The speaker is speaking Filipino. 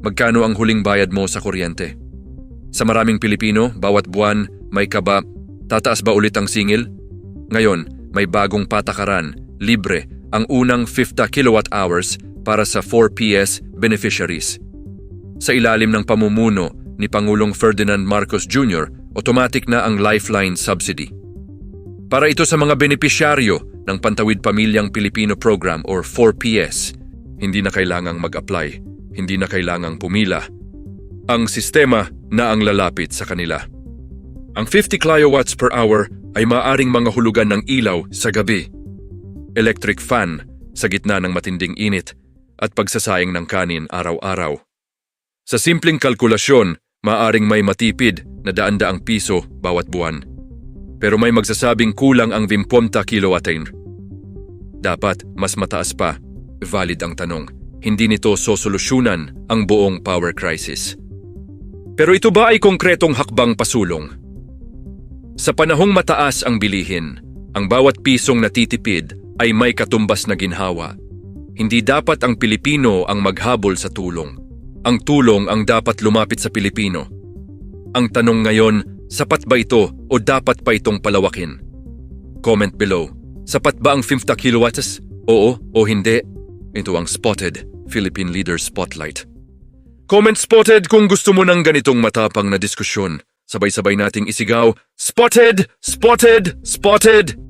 Magkano ang huling bayad mo sa kuryente? Sa maraming Pilipino, bawat buwan may kaba, tataas ba ulit ang singil? Ngayon, may bagong patakaran, libre, ang unang 50 kilowatt hours para sa 4PS beneficiaries. Sa ilalim ng pamumuno ni Pangulong Ferdinand Marcos Jr., automatic na ang Lifeline Subsidy. Para ito sa mga benepisyaryo ng Pantawid Pamilyang Pilipino Program or 4PS, hindi na kailangang mag-apply, hindi na kailangang pumila. Ang sistema na ang lalapit sa kanila. Ang 50 kilowatts per hour ay maaring mga hulugan ng ilaw sa gabi, electric fan sa gitna ng matinding init at pagsasayang ng kanin araw-araw. Sa simpleng kalkulasyon, maaring may matipid na daan-daang piso bawat buwan. Pero may magsasabing kulang ang 50 kilowattin. Dapat mas mataas pa. Valid ang tanong. Hindi nito sosolusyunan ang buong power crisis. Pero ito ba ay konkretong hakbang pasulong? Sa panahong mataas ang bilihin, ang bawat pisong natitipid ay may katumbas na ginhawa. Hindi dapat ang Pilipino ang maghabol sa tulong. Ang tulong ang dapat lumapit sa Pilipino. Ang tanong ngayon, sapat ba ito o dapat pa itong palawakin? Comment below. Sapat ba ang 50 kilowatts? Oo o hindi? Ito ang Spotted Philippine Leader Spotlight. Comment Spotted kung gusto mo ng ganitong matapang na diskusyon. Sabay-sabay nating isigaw, Spotted! Spotted! Spotted!